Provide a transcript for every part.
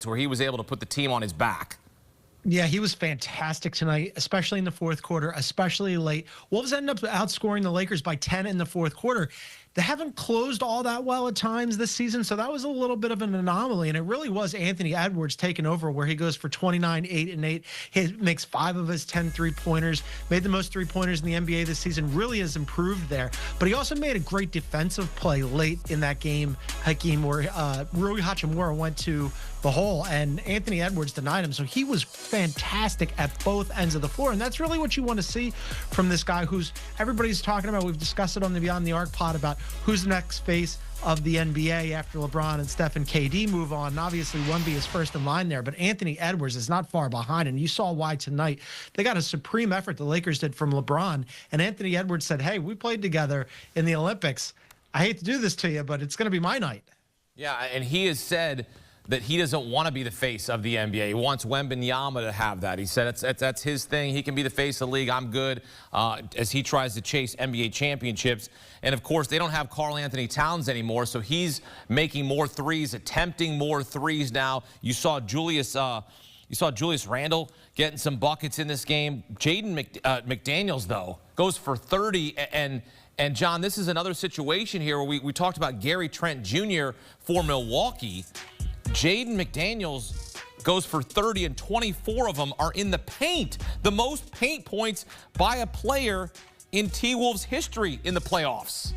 where he was able to put the team on his back. Yeah, he was fantastic tonight, especially in the fourth quarter, especially late. Wolves ended up outscoring the Lakers by 10 in the fourth quarter. They haven't closed all that well at times this season, so that was a little bit of an anomaly, and it really was Anthony Edwards taking over, where he goes for 29, 8, and 8. He makes 5 of his 10 three-pointers, made the most three-pointers in the NBA this season, really has improved there. But he also made a great defensive play late in that game, Hakeem, where Rui Hachimura went to the hole, and Anthony Edwards denied him. So he was fantastic at both ends of the floor, and that's really what you want to see from this guy who's everybody's talking about. We've discussed it on the Beyond the Arc pod about who's the next face of the NBA after LeBron and Steph and KD move on. And obviously, Wemby is first in line there, but Anthony Edwards is not far behind, and you saw why tonight. They got a supreme effort, the Lakers did, from LeBron, and Anthony Edwards said, hey, we played together in the Olympics. I hate to do this to you, but it's going to be my night. Yeah, and he has said that he doesn't want to be the face of the NBA. He wants Wembanyama to have that. He said that's his thing. He can be the face of the league. I'm good, as he tries to chase NBA championships. And, of course, they don't have Karl Anthony Towns anymore, so he's making more threes, attempting more threes now. You saw Julius Randle getting some buckets in this game. Jaden McDaniels, though, goes for 30. And John, this is another situation here where we talked about Gary Trent Jr. for Milwaukee. Jaden McDaniels goes for 30, and 24 of them are in the paint. The most paint points by a player in T-Wolves history in the playoffs.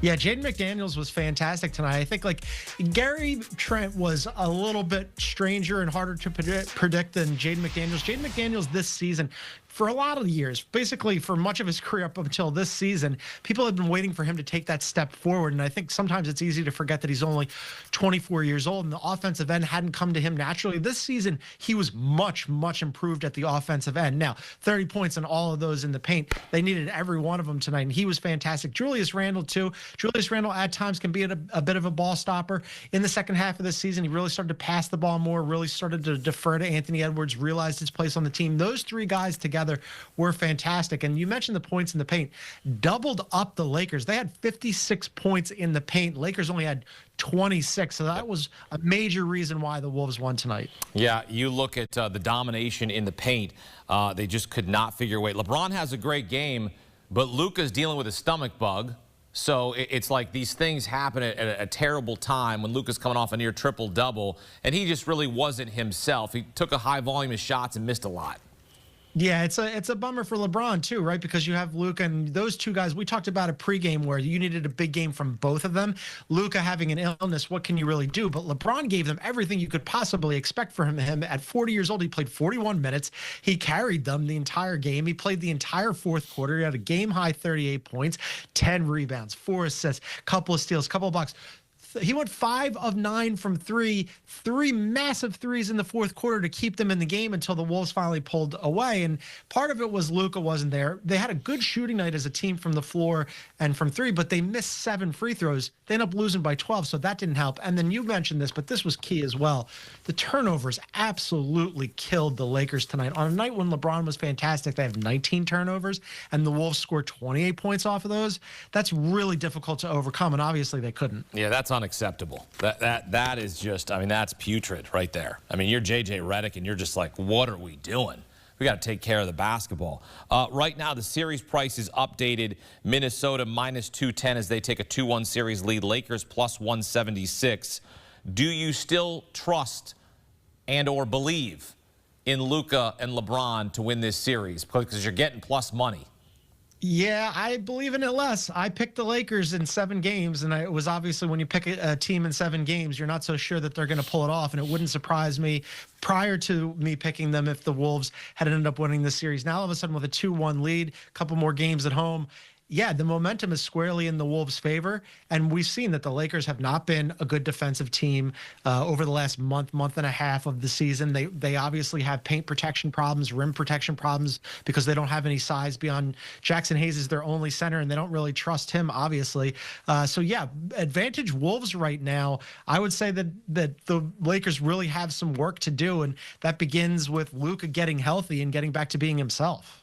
Yeah, Jaden McDaniels was fantastic tonight. I think, like, Gary Trent was a little bit stranger and harder to predict than Jaden McDaniels. Jaden McDaniels this season, for a lot of years, basically for much of his career up until this season, people have been waiting for him to take that step forward. And I think sometimes it's easy to forget that he's only 24 years old and the offensive end hadn't come to him naturally. This season, he was much, much improved at the offensive end. Now, 30 points in all of those in the paint. They needed every one of them tonight, and he was fantastic. Julius Randle, too. Julius Randle at times can be a bit of a ball stopper. In the second half of the season, he really started to pass the ball more, really started to defer to Anthony Edwards, realized his place on the team. Those three guys together were fantastic. And you mentioned the points in the paint. Doubled up the Lakers. They had 56 points in the paint. Lakers only had 26. So that was a major reason why the Wolves won tonight. Yeah, you look at the domination in the paint. They just could not figure a way. LeBron has a great game, but Luka's dealing with a stomach bug. So it's like these things happen at a terrible time when Luka's coming off a near triple-double, and he just really wasn't himself. He took a high volume of shots and missed a lot. Yeah, it's a bummer for LeBron, too, right? Because you have Luka and those two guys. We talked about a pregame where you needed a big game from both of them. Luka having an illness, what can you really do? But LeBron gave them everything you could possibly expect from him. At 40 years old, he played 41 minutes. He carried them the entire game. He played the entire fourth quarter. He had a game-high 38 points, 10 rebounds, 4 assists, couple of steals, couple of blocks. He went 5 of 9 from 3 massive threes in the fourth quarter to keep them in the game until the Wolves finally pulled away. And part of it was Luka wasn't there. They had a good shooting night as a team from the floor and from 3, but they missed 7 free throws. They ended up losing by 12, so that didn't help. And then you mentioned this, but this was key as well. The turnovers absolutely killed the Lakers tonight. On a night when LeBron was fantastic, they have 19 turnovers, and the Wolves scored 28 points off of those. That's really difficult to overcome, and obviously they couldn't. Yeah, that's unacceptable. That is just, I mean, that's putrid right there. I mean, you're J.J. Redick, and you're just like, what are we doing? We got to take care of the basketball. Right now, the series price is updated. Minnesota minus 210 as they take a 2-1 series lead. Lakers plus 176. Do you still trust and or believe in Luka and LeBron to win this series? Because you're getting plus money. Yeah, I believe in it less. I picked the Lakers in 7 games, and it was obviously when you pick a team in 7 games, you're not so sure that they're going to pull it off, and it wouldn't surprise me prior to me picking them if the Wolves had ended up winning this series. Now, all of a sudden, with a 2-1 lead, a couple more games at home, yeah, the momentum is squarely in the Wolves' favor, and we've seen that the Lakers have not been a good defensive team over the last month and a half of the season. They obviously have paint protection problems, rim protection problems, because they don't have any size beyond Jackson Hayes is their only center, and they don't really trust him, obviously. So, yeah, advantage Wolves right now. I would say that the Lakers really have some work to do, and that begins with Luka getting healthy and getting back to being himself.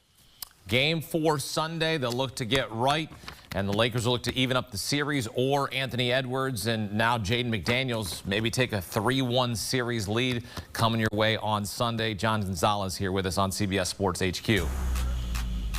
Game 4 Sunday, they'll look to get right, and the Lakers will look to even up the series, or Anthony Edwards and now Jaden McDaniels maybe take a 3-1 series lead coming your way on Sunday. John Gonzalez here with us on CBS Sports HQ.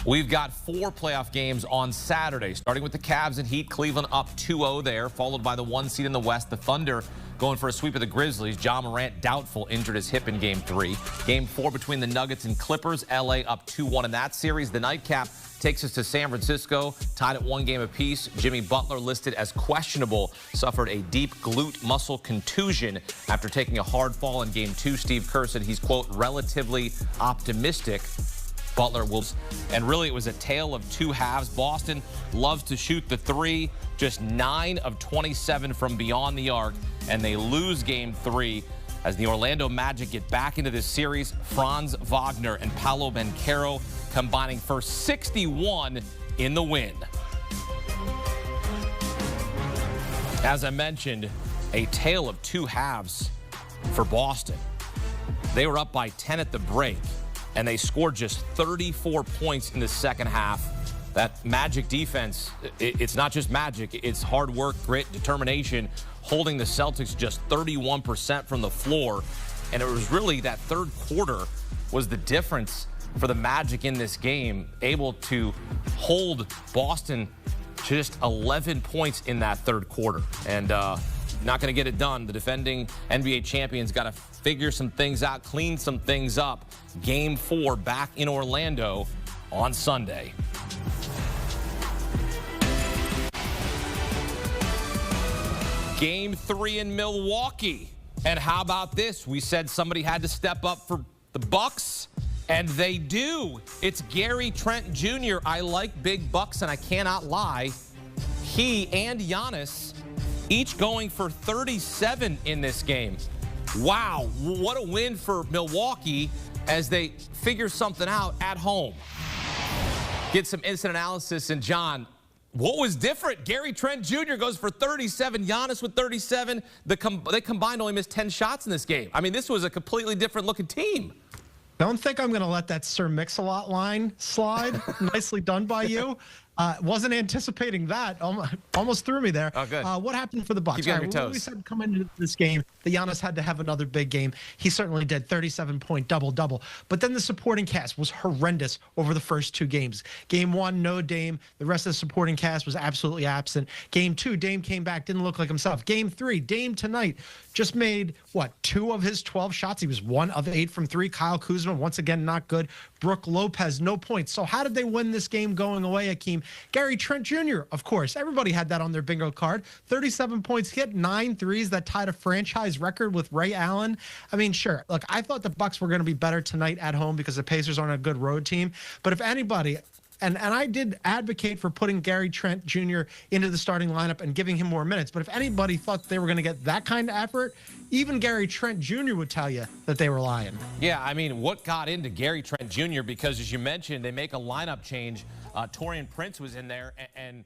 We've got 4 playoff games on Saturday, starting with the Cavs and Heat. Cleveland up 2-0 there, followed by the 1 seed in the West, the Thunder, going for a sweep of the Grizzlies. Ja Morant doubtful, injured his hip in Game 3. Game 4 between the Nuggets and Clippers. LA up 2-1 in that series. The nightcap takes us to San Francisco, tied at 1 game apiece. Jimmy Butler, listed as questionable, suffered a deep glute muscle contusion after taking a hard fall in Game 2. Steve Kerr said he's, quote, relatively optimistic Butler will. And really, it was a tale of 2 halves. Boston loves to shoot the 3, just 9 of 27 from beyond the arc, and they lose Game 3 as the Orlando Magic get back into this series. Franz Wagner and Paolo Banchero combining for 61 in the win. As I mentioned, a tale of 2 halves for Boston. They were up by 10 at the break, and they scored just 34 points in the second half. That Magic defense, it's not just magic, it's hard work, grit, determination, holding the Celtics just 31% from the floor. And it was really that third quarter was the difference for the Magic in this game, able to hold Boston to just 11 points in that third quarter. And not going to get it done. The defending NBA champions got to figure some things out, clean some things up. Game 4 back in Orlando on Sunday. Game 3 in Milwaukee. And how about this? We said somebody had to step up for the Bucks, and they do. It's Gary Trent Jr. I like big Bucks, and I cannot lie. He and Giannis each going for 37 in this game. Wow, what a win for Milwaukee as they figure something out at home. Get some instant analysis. And John, what was different? Gary Trent Jr. goes for 37, Giannis with 37. They combined only missed 10 shots in this game. I mean, this was a completely different looking team. Don't think I'm going to let that Sir Mix-a-Lot line slide. Nicely done by you. Wasn't anticipating that. Almost threw me there. Oh, good. What happened for the Bucks? Keep you on your toes. We said coming into this game that Giannis had to have another big game. He certainly did. 37-point double-double. But then the supporting cast was horrendous over the first 2 games. Game 1, no Dame. The rest of the supporting cast was absolutely absent. Game 2, Dame came back, didn't look like himself. Game 3, Dame tonight just made, 2 of his 12 shots. He was 1 of 8 from 3. Kyle Kuzma, once again, not good. Brook Lopez, no points. So how did they win this game going away, Akeem? Gary Trent Jr., of course. Everybody had that on their bingo card. 37 points. He hit 9 threes. That tied a franchise record with Ray Allen. I mean, sure. Look, I thought the Bucks were going to be better tonight at home because the Pacers aren't a good road team. But if anybody... And I did advocate for putting Gary Trent Jr. into the starting lineup and giving him more minutes. But if anybody thought they were going to get that kind of effort, even Gary Trent Jr. would tell you that they were lying. Yeah, I mean, what got into Gary Trent Jr.? Because, as you mentioned, they make a lineup change. Taurean Prince was in there, and